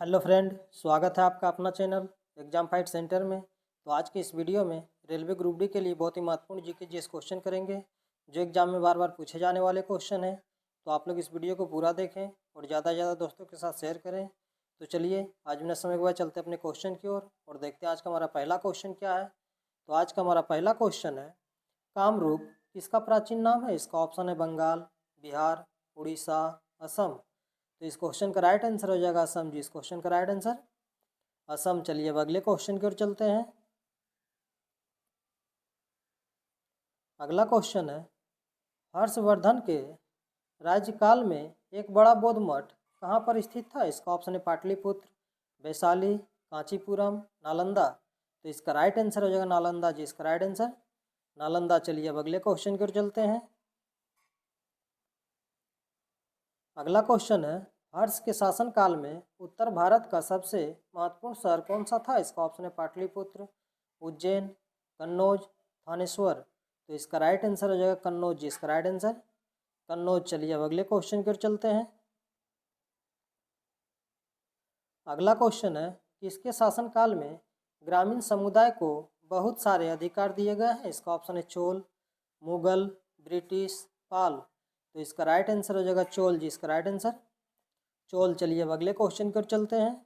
Hello friend, स्वागत है आपका अपना चैनल एग्जाम फाइट सेंटर में। तो आज के इस वीडियो में रेलवे ग्रुप डी के लिए बहुत ही महत्वपूर्ण जीके जीएस क्वेश्चन करेंगे, जो एग्जाम में बार बार पूछे जाने वाले क्वेश्चन हैं। तो आप लोग इस वीडियो को पूरा देखें और ज़्यादा से ज़्यादा दोस्तों के साथ शेयर करें। तो चलिए आज बिना समय गवाए चलते अपने क्वेश्चन की ओर और देखते हैं आज का हमारा पहला क्वेश्चन क्या है। तो आज का हमारा पहला क्वेश्चन है, कामरूप किसका प्राचीन नाम है? इसका ऑप्शन है बंगाल, बिहार, उड़ीसा, असम। तो इस क्वेश्चन का राइट आंसर हो जाएगा असम जी। इस क्वेश्चन का राइट आंसर असम। चलिए अब अगले क्वेश्चन की ओर चलते हैं। अगला क्वेश्चन है, हर्षवर्धन के राज्यकाल में एक बड़ा बौद्ध मठ कहाँ पर स्थित था? इसका ऑप्शन है पाटलिपुत्र, वैशाली, कांचीपुरम, नालंदा। तो इसका राइट आंसर हो जाएगा नालंदा जी। इसका राइट आंसर नालंदा। चलिए अब अगले क्वेश्चन की ओर चलते हैं। अगला क्वेश्चन है, हर्ष के शासनकाल में उत्तर भारत का सबसे महत्वपूर्ण शहर कौन सा था? इसका ऑप्शन है पाटलिपुत्र, उज्जैन, कन्नौज, थानेश्वर। तो इसका राइट आंसर हो जाएगा कन्नौज जी। इसका राइट आंसर कन्नौज। चलिए अब अगले क्वेश्चन की ओर चलते हैं। अगला क्वेश्चन है, किसके शासनकाल में ग्रामीण समुदाय को बहुत सारे अधिकार दिए गए हैं? इसका ऑप्शन है चोल, मुगल, ब्रिटिश, पाल। तो इसका राइट आंसर हो जाएगा चोल जी। इसका राइट आंसर चोल। चलिए अब अगले क्वेश्चन की ओर चलते हैं।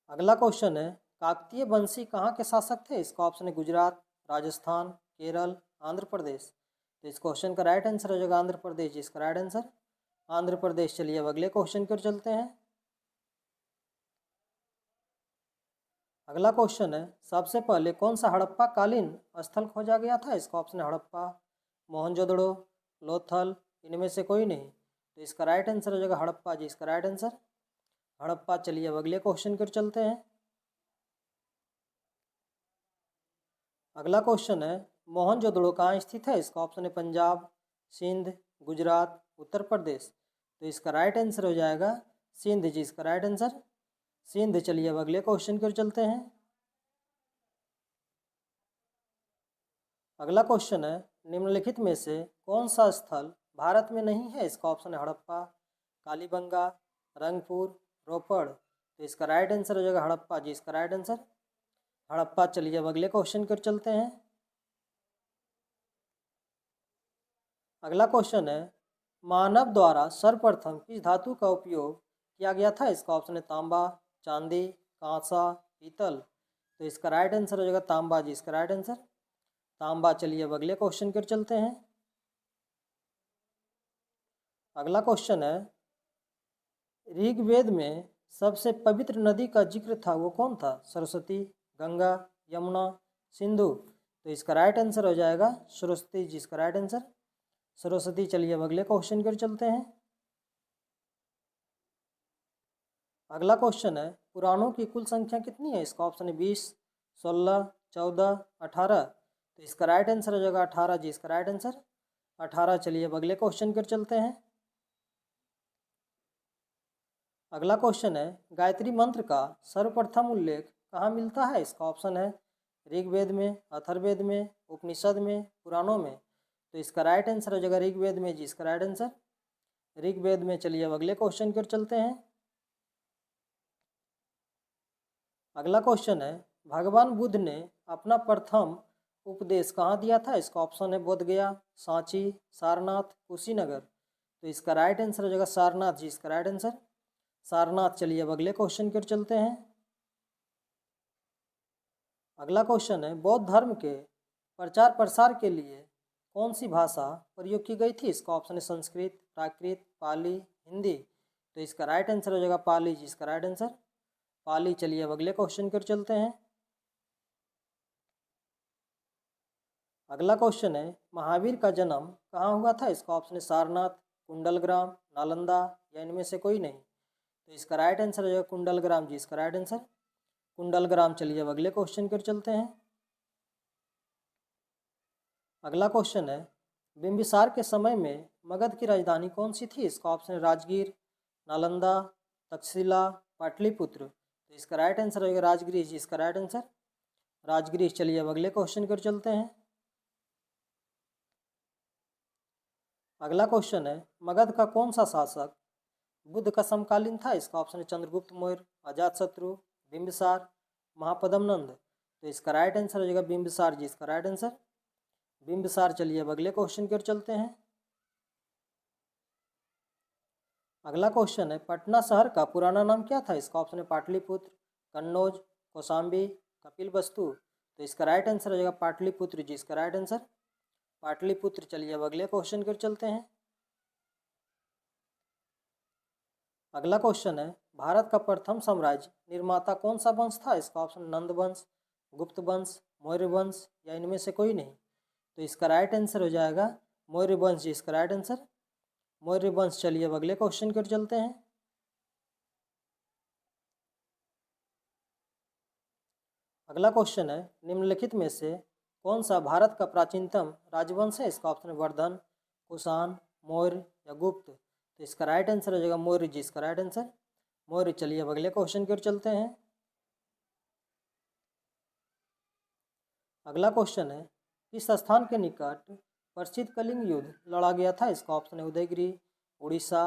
अगला क्वेश्चन है, काकतीय वंशी कहाँ के शासक थे? इसका ऑप्शन है गुजरात, राजस्थान, केरल, आंध्र प्रदेश। तो इस क्वेश्चन का राइट आंसर हो जाएगा आंध्र प्रदेश। इसका राइट आंसर आंध्र प्रदेश। चलिए अब अगले क्वेश्चन की ओर चलते हैं। अगला क्वेश्चन है, सबसे पहले कौन सा हड़प्पा कालीन स्थल खोजा गया था? इसका ऑप्शन है हड़प्पा, मोहनजोदड़ो, लोथल, इनमें से कोई नहीं। तो इसका राइट आंसर हो जाएगा हड़प्पा जी। इसका राइट आंसर हड़प्पा। चलिए अब अगले क्वेश्चन की ओर चलते हैं। अगला क्वेश्चन है, मोहनजोदड़ो कहाँ स्थित है? इसका ऑप्शन है पंजाब, सिंध, गुजरात, उत्तर प्रदेश। तो इसका राइट आंसर हो जाएगा सिंध जी। इसका राइट आंसर सिंध। चलिए अब अगले क्वेश्चन की ओर चलते हैं। अगला क्वेश्चन है, निम्नलिखित में से कौन सा स्थल भारत में नहीं है? इसका ऑप्शन है हड़प्पा, कालीबंगा, रंगपुर, रोपड़। तो इसका राइट आंसर हो जाएगा हड़प्पा जी। इसका राइट आंसर हड़प्पा। चलिए अब अगले क्वेश्चन की ओर चलते हैं। अगला क्वेश्चन है, मानव द्वारा सर्वप्रथम किस धातु का उपयोग किया गया था? इसका ऑप्शन है तांबा, चांदी, कांसा, पीतल। तो इसका राइट आंसर हो जाएगा तांबा जी। इसका राइट आंसर तांबा। चलिए अब अगले क्वेश्चन की ओर चलते हैं। अगला क्वेश्चन है, ऋग्वेद में सबसे पवित्र नदी का जिक्र था, वो कौन था? सरस्वती, गंगा, यमुना, सिंधु। तो इसका राइट आंसर हो जाएगा सरस्वती जी। इसका राइट आंसर सरस्वती। चलिए अब अगले क्वेश्चन की ओर चलते हैं। अगला क्वेश्चन है, पुराणों की कुल संख्या कितनी है? इसका ऑप्शन है 20, 16, 14, 18। तो इसका राइट आंसर हो जाएगा 18 जी। इसका राइट आंसर 18। चलिए अब अगले क्वेश्चन की ओर चलते हैं। अगला क्वेश्चन है, गायत्री मंत्र का सर्वप्रथम उल्लेख कहाँ मिलता है? इसका ऑप्शन है ऋग्वेद में, अथर्ववेद में, उपनिषद में, पुराणों में। तो इसका राइट आंसर हो जाएगा ऋग्वेद में जी। इसका राइट आंसर ऋग्वेद में। चलिए अब अगले क्वेश्चन की ओर चलते हैं। अगला क्वेश्चन है, भगवान बुद्ध ने अपना प्रथम उपदेश कहाँ दिया था? इसका ऑप्शन है बोध गया, सांची, सारनाथ, कुशीनगर। तो इसका राइट आंसर हो जाएगा सारनाथ जी। इसका राइट आंसर सारनाथ। चलिए अब अगले क्वेश्चन की ओर चलते हैं। अगला क्वेश्चन है, बौद्ध धर्म के प्रचार प्रसार के लिए कौन सी भाषा प्रयोग की गई थी? इसका ऑप्शन है संस्कृत, प्राकृत, पाली, हिंदी। तो इसका राइट आंसर हो जाएगा पाली जी। इसका राइट आंसर पाली। चलिए अब अगले क्वेश्चन की ओर चलते हैं। अगला क्वेश्चन है, महावीर का जन्म कहाँ हुआ था? इसका ऑप्शन है सारनाथ, कुंडलग्राम, नालंदा या इनमें से कोई नहीं। तो इसका राइट आंसर हो जाएगा कुंडलग्राम जी। इसका राइट आंसर कुंडलग्राम। चलिए अब अगले क्वेश्चन की ओर चलते हैं। अगला क्वेश्चन है, बिंबिसार के समय में मगध की राजधानी कौन सी थी? इसका ऑप्शन है राजगीर, नालंदा, तक्षशिला, पाटलिपुत्र। तो इसका राइट आंसर होगा राजगीर जी। इसका राइट आंसर राजगीर। चलिए अब अगले क्वेश्चन की ओर चलते हैं। अगला क्वेश्चन है, मगध का कौन सा शासक बुद्ध का समकालीन था? इसका ऑप्शन है चंद्रगुप्त मौर्य, अजातशत्रु, बिंबिसार, महापद्म नंद। तो इसका राइट आंसर हो जाएगा बिंबिसार जी, इसका राइट आंसर बिंबिसार। चलिए अब अगले क्वेश्चन की ओर चलते हैं। अगला क्वेश्चन है पटना शहर का पुराना नाम क्या था? इसका ऑप्शन है पाटलिपुत्र, कन्नौज, कौशाम्बी, कपिलवस्तु। तो इसका राइट आंसर हो जाएगा पाटलिपुत्र जी, इसका राइट आंसर पाटलिपुत्र। चलिए अब अगले क्वेश्चन की ओर चलते हैं। अगला क्वेश्चन है भारत का प्रथम साम्राज्य निर्माता कौन सा वंश था? इसका ऑप्शन नंद वंश, गुप्त वंश, मौर्य वंश या इनमें से कोई नहीं। तो इसका राइट आंसर हो जाएगा मौर्य वंश जी, इसका राइट आंसर मौर्य वंश। चलिए अब अगले क्वेश्चन की ओर चलते हैं। अगला क्वेश्चन है निम्नलिखित में से कौन सा भारत का प्राचीनतम राजवंश है? इसका ऑप्शन है वर्धन, कुषाण, मौर्य या गुप्त। तो इसका राइट आंसर हो जाएगा मौर्य जी, इसका राइट आंसर मौर्य। चलिए अब अगले क्वेश्चन की ओर चलते हैं। अगला क्वेश्चन है किस स्थान के निकट प्रसिद्ध कलिंग युद्ध लड़ा गया था? इसका ऑप्शन है उदयगिरी, उड़ीसा,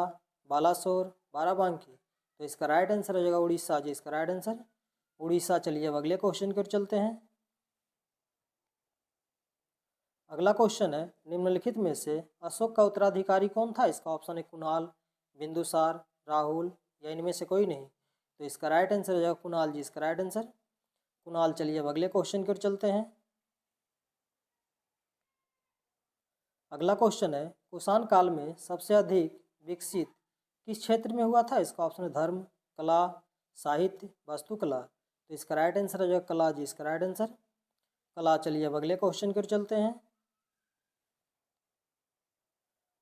बालासोर, बाराबांकी। तो इसका राइट आंसर हो जाएगा उड़ीसा जी, इसका राइट आंसर उड़ीसा। चलिए अब अगले क्वेश्चन की ओर चलते हैं। अगला क्वेश्चन है निम्नलिखित में से अशोक का उत्तराधिकारी कौन था? इसका ऑप्शन है कुणाल, बिंदुसार, राहुल या इनमें से कोई नहीं। तो इसका राइट आंसर हो जाएगा कुणाल जी, इसका राइट आंसर कुणाल। चलिए अब अगले क्वेश्चन की ओर चलते हैं। अगला क्वेश्चन है कुषाण काल में सबसे अधिक विकसित किस क्षेत्र में हुआ था? इसका ऑप्शन है धर्म, कला, साहित्य, वास्तुकला। तो इसका राइट आंसर हो जाएगा कला जी, इसका राइट आंसर कला। चलिए अब अगले क्वेश्चन की ओर चलते हैं।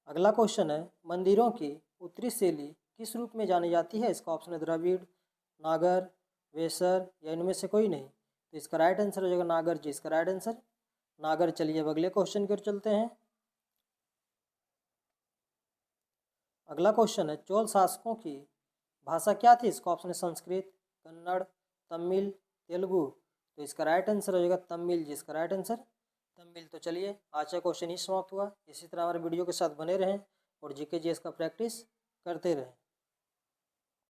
अगला क्वेश्चन है मंदिरों की उत्तरी शैली किस रूप में जानी जाती है? इसका ऑप्शन है द्रविड़, नागर, वेसर या इनमें से कोई नहीं। तो इसका राइट आंसर हो जाएगा नागर जी, इसका राइट आंसर नागर। चलिए अब अगले क्वेश्चन की ओर चलते हैं। अगला क्वेश्चन है चोल शासकों की भाषा क्या थी? इसका ऑप्शन है संस्कृत, कन्नड़, तमिल, तेलुगु। तो इसका राइट आंसर हो जाएगा तमिल जी, इसका राइट आंसर तमिल। तो चलिए आज का क्वेश्चन ही समाप्त हुआ। इसी तरह हमारे वीडियो के साथ बने रहें और जीके जीएस का प्रैक्टिस करते रहें।